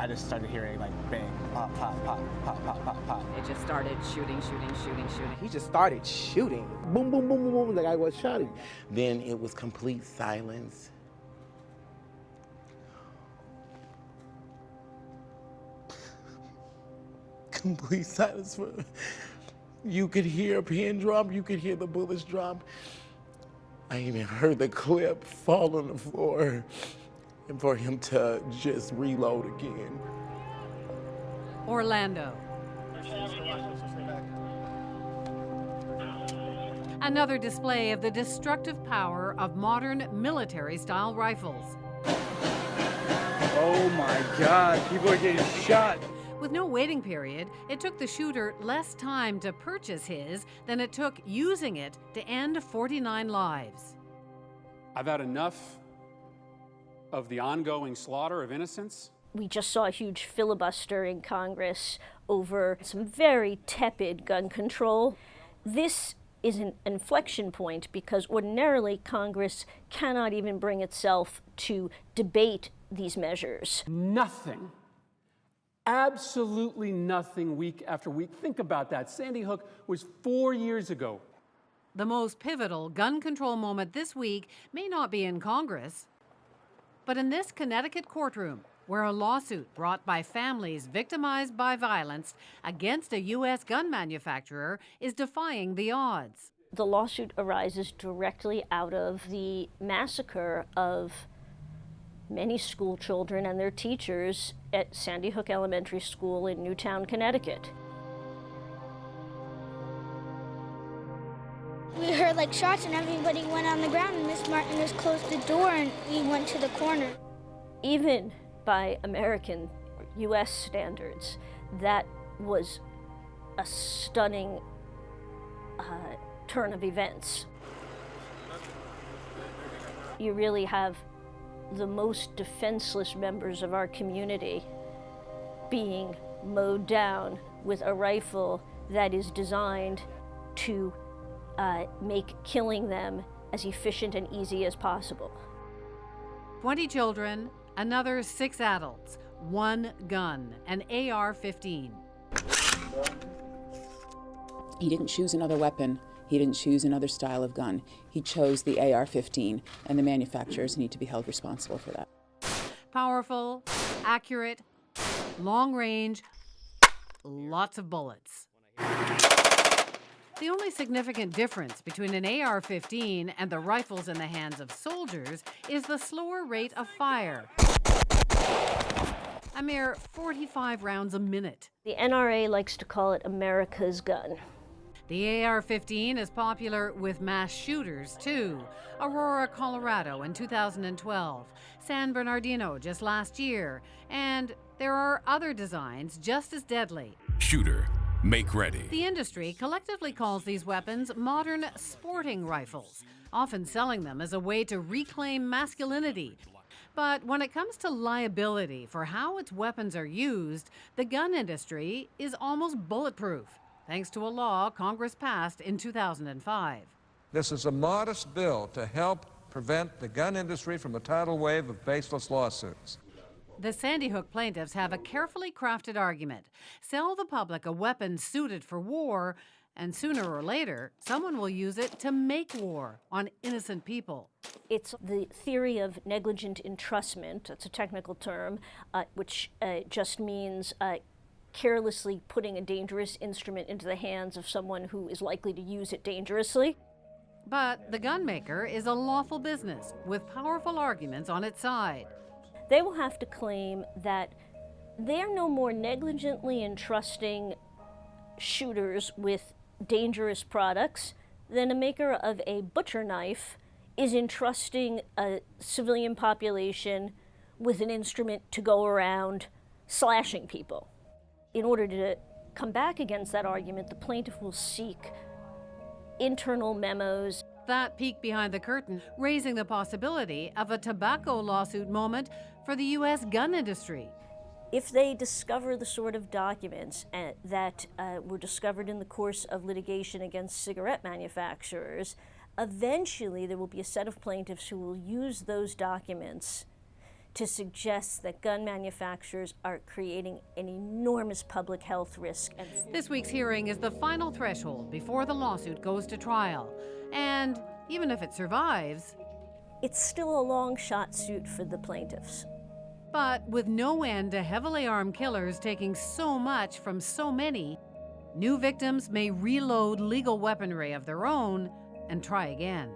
I just started hearing like bang, pop, pop, pop, pop, pop, pop, pop. It just started shooting. He just started shooting. Boom, boom, boom, boom, boom, like I was shouting. Then it was complete silence. Complete silence. You could hear a pin drop, you could hear the bullets drop. I even heard the clip fall on the floor, and for him to just reload again. Orlando. Another display of the destructive power of modern military-style rifles. Oh my God, people are getting shot. With no waiting period, it took the shooter less time to purchase his than it took using it to end 49 lives. I've had enough of the ongoing slaughter of innocents. We just saw a huge filibuster in Congress over some very tepid gun control. This is an inflection point because ordinarily Congress cannot even bring itself to debate these measures. Nothing, absolutely nothing week after week. Think about that. Sandy Hook was 4 years ago. The most pivotal gun control moment this week may not be in Congress, but in this Connecticut courtroom, where a lawsuit brought by families victimized by violence against a U.S. gun manufacturer is defying the odds. The lawsuit arises directly out of the massacre of many school children and their teachers at Sandy Hook Elementary School in Newtown, Connecticut. We heard like shots and everybody went on the ground and Miss Martin just closed the door and we went to the corner. Even by American, U.S. standards, that was a stunning turn of events. You really have the most defenseless members of our community being mowed down with a rifle that is designed to make killing them as efficient and easy as possible. 20 children, another 6 adults, 1 gun, an AR-15. He didn't choose another weapon. He didn't choose another style of gun. He chose the AR-15, and the manufacturers need to be held responsible for that. Powerful, accurate, long range, lots of bullets. The only significant difference between an AR-15 and the rifles in the hands of soldiers is the slower rate of fire. A mere 45 rounds a minute. The NRA likes to call it America's gun. The AR-15 is popular with mass shooters, too. Aurora, Colorado in 2012, San Bernardino just last year, and there are other designs just as deadly. Shooter, make ready. The industry collectively calls these weapons modern sporting rifles, often selling them as a way to reclaim masculinity. But when it comes to liability for how its weapons are used, the gun industry is almost bulletproof, thanks to a law Congress passed in 2005. This is a modest bill to help prevent the gun industry from a tidal wave of baseless lawsuits. The Sandy Hook plaintiffs have a carefully crafted argument. Sell the public a weapon suited for war, and sooner or later, someone will use it to make war on innocent people. It's the theory of negligent entrustment, that's a technical term, which just means carelessly putting a dangerous instrument into the hands of someone who is likely to use it dangerously. But the gun maker is a lawful business with powerful arguments on its side. They will have to claim that they're no more negligently entrusting shooters with dangerous products than a maker of a butcher knife is entrusting a civilian population with an instrument to go around slashing people. In order to come back against that argument, the plaintiff will seek internal memos. That peek behind the curtain, raising the possibility of a tobacco lawsuit moment for the U.S. gun industry. If they discover the sort of documents that were discovered in the course of litigation against cigarette manufacturers, eventually there will be a set of plaintiffs who will use those documents to suggest that gun manufacturers are creating an enormous public health risk. This week's hearing is the final threshold before the lawsuit goes to trial. And even if it survives, it's still a long shot suit for the plaintiffs. But with no end to heavily armed killers taking so much from so many, new victims may reload legal weaponry of their own and try again.